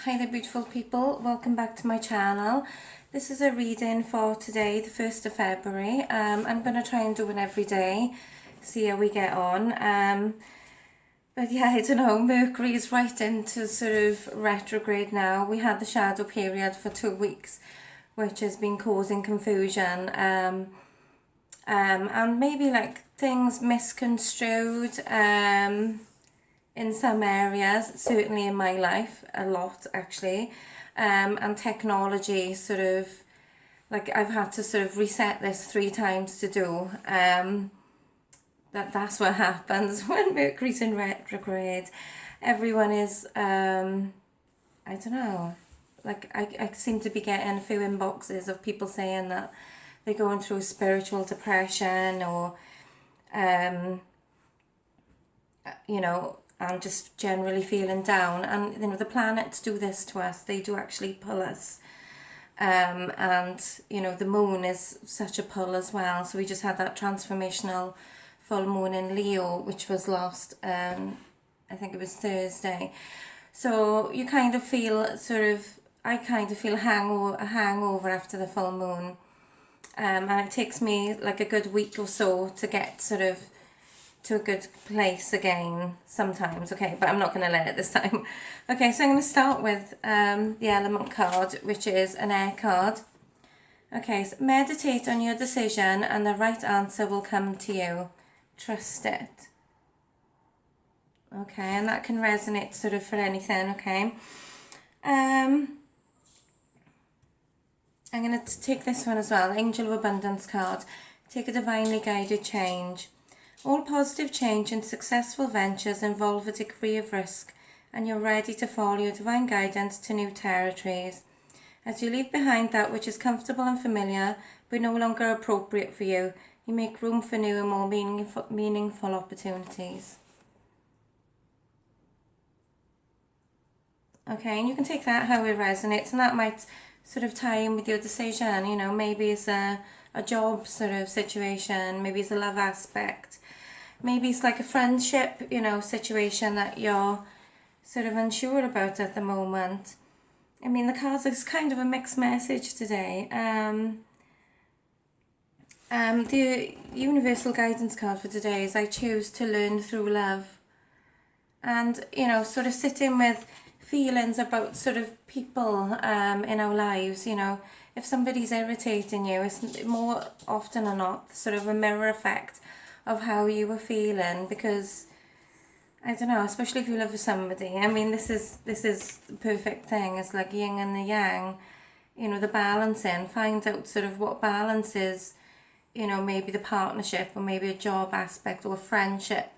Hi there beautiful people, welcome back to my channel. This is a reading for today, the 1st of February. I'm going to try and do it every day, see how we get on. But yeah, I don't know, Mercury is right into sort of retrograde now. We had the shadow period for 2 weeks, which has been causing confusion. And maybe like things misconstrued in some areas, certainly in my life, a lot actually. And technology sort of, like I've had to sort of reset this 3 times to do. That's what happens when Mercury's in retrograde. Everyone is, I don't know, like I seem to be getting a few inboxes of people saying that they're going through spiritual depression or, you know, and just generally feeling down. And you know, the planets do this to us, they do actually pull us. And you know, the moon is such a pull as well. So we just had that transformational full moon in Leo, which was last, I think it was Thursday. So you kind of feel sort of, I kind of feel a hangover after the full moon. And it takes me like a good week or so to get sort of to a good place again sometimes. Okay, but I'm not going to let it this time. Okay, so I'm going to start with the element card, which is an air card. Okay, so meditate on your decision and the right answer will come to you. Trust it. Okay, and that can resonate sort of for anything, okay? I'm going to take this one as well, Angel of Abundance card. Take a divinely guided change. All positive change and successful ventures involve a degree of risk, and you're ready to follow your divine guidance to new territories. As you leave behind that which is comfortable and familiar, but no longer appropriate for you, you make room for new and more meaningful opportunities. Okay, and you can take that how it resonates, and that might sort of tie in with your decision. You know, maybe it's a job sort of situation, maybe it's a love aspect, maybe it's like a friendship, you know, situation that you're sort of unsure about at the moment. I mean, the cards is kind of a mixed message today. The universal guidance card for today is I choose to learn through love. And, you know, sort of sitting with feelings about sort of people in our lives, you know, if somebody's irritating you, it's more often than not sort of a mirror effect of how you were feeling, because I don't know, especially if you love somebody. I mean, this is the perfect thing. It's like yin and the yang, you know, the balancing. Find out sort of what balance is, you know, maybe the partnership or maybe a job aspect or a friendship,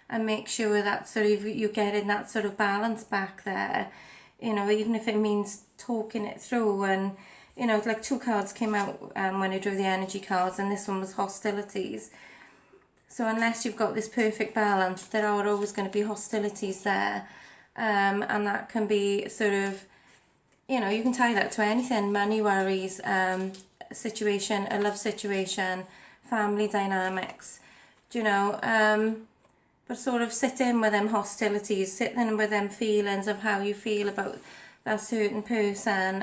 and make sure that sort of you're getting that sort of balance back there, you know, even if it means talking it through. And, you know, like 2 cards came out when I drew the energy cards, and this one was hostilities. So unless you've got this perfect balance, there are always going to be hostilities there. And that can be sort of, you know, you can tie that to anything, money worries, situation, a love situation, family dynamics, do you know, but sort of sitting with them hostilities, sitting with them feelings of how you feel about that certain person,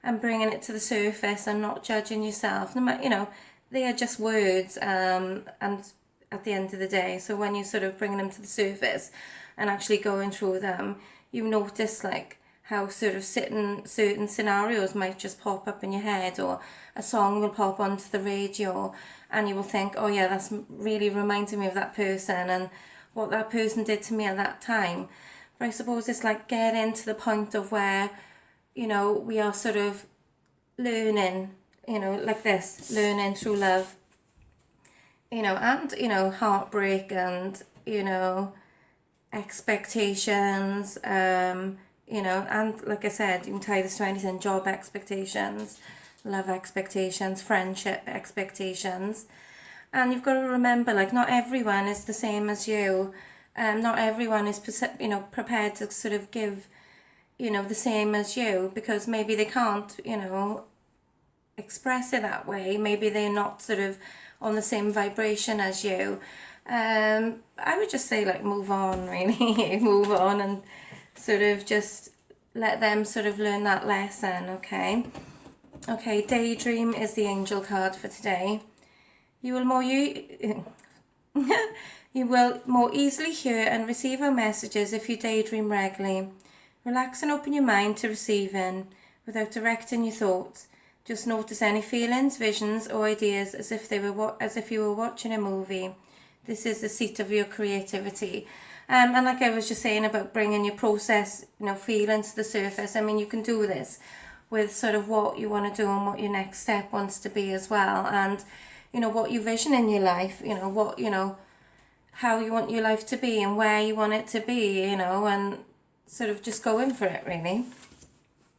and bringing it to the surface and not judging yourself. No matter, you know, they are just words, and at the end of the day, so when you're sort of bringing them to the surface and actually going through them, you notice like how sort of certain scenarios might just pop up in your head, or a song will pop onto the radio and you will think, oh yeah, that's really reminding me of that person and what that person did to me at that time. But I suppose it's like getting to the point of where, you know, we are sort of learning, you know, like this, learning through love, you know, and, you know, heartbreak and, you know, expectations, you know, and like I said, you can tie this to anything, job expectations, love expectations, friendship expectations. And you've got to remember, like, not everyone is the same as you. Not everyone is, you know, prepared to sort of give, you know, the same as you, because maybe they can't, you know, express it that way. Maybe they're not sort of on the same vibration as you. I would just say, like, move on, really. Move on and sort of just let them sort of learn that lesson, okay? Okay, daydream is the angel card for today. You will you will more easily hear and receive our messages if you daydream regularly. Relax and open your mind to receiving without directing your thoughts. Just notice any feelings, visions, or ideas as if you were watching a movie. This is the seat of your creativity. And like I was just saying about bringing your process, feelings to the surface. I mean, you can do this with sort of what you want to do and what your next step wants to be as well. And, what you vision in your life, how you want your life to be and where you want it to be, and sort of just go in for it, really.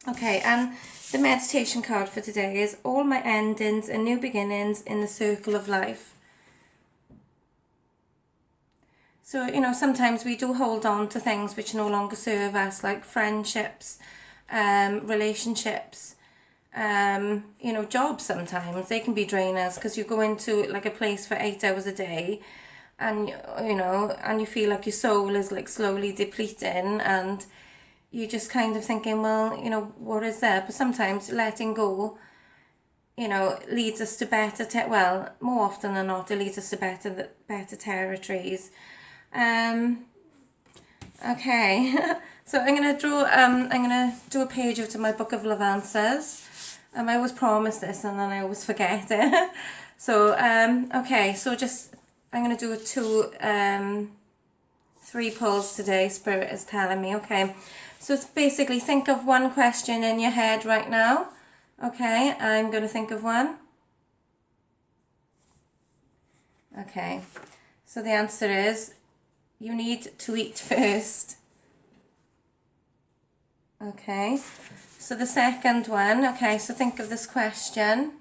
Okay, and the meditation card for today is all my endings and new beginnings in the circle of life. So, sometimes we do hold on to things which no longer serve us, like friendships, relationships, jobs sometimes. They can be drainers because you go into like a place for 8 hours a day and, and you feel like your soul is like slowly depleting and you're just kind of thinking, well, what is there? But sometimes letting go, leads us to better, more often than not, it leads us to better territories. Okay, so I'm gonna do a page out of my book of love answers. I always promise this and then I always forget it. So, okay, so I'm gonna do three pulls today, Spirit is telling me, okay. So it's basically think of one question in your head right now. Okay, I'm gonna think of one. Okay, so the answer is, you need to eat first. Okay, so the second one, okay, so think of this question.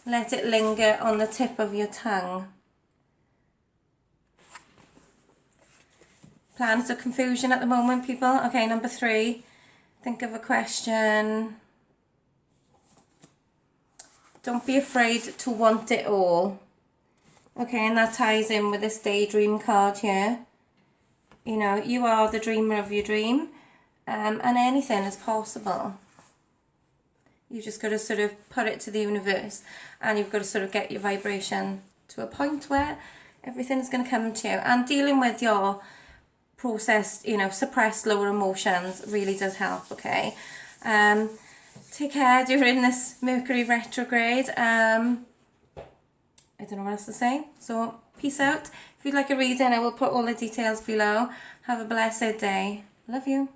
Let it linger on the tip of your tongue. Plans of confusion at the moment, people? Okay, number 3, think of a question. Don't be afraid to want it all. Okay, and that ties in with this daydream card here. You are the dreamer of your dream, and anything is possible. You've just got to sort of put it to the universe, and you've got to sort of get your vibration to a point where everything's going to come to you. And dealing with your processed, suppressed lower emotions really does help, okay? Take care during this Mercury retrograde. I don't know what else to say. So, peace out. If you'd like a reading, I will put all the details below. Have a blessed day. Love you.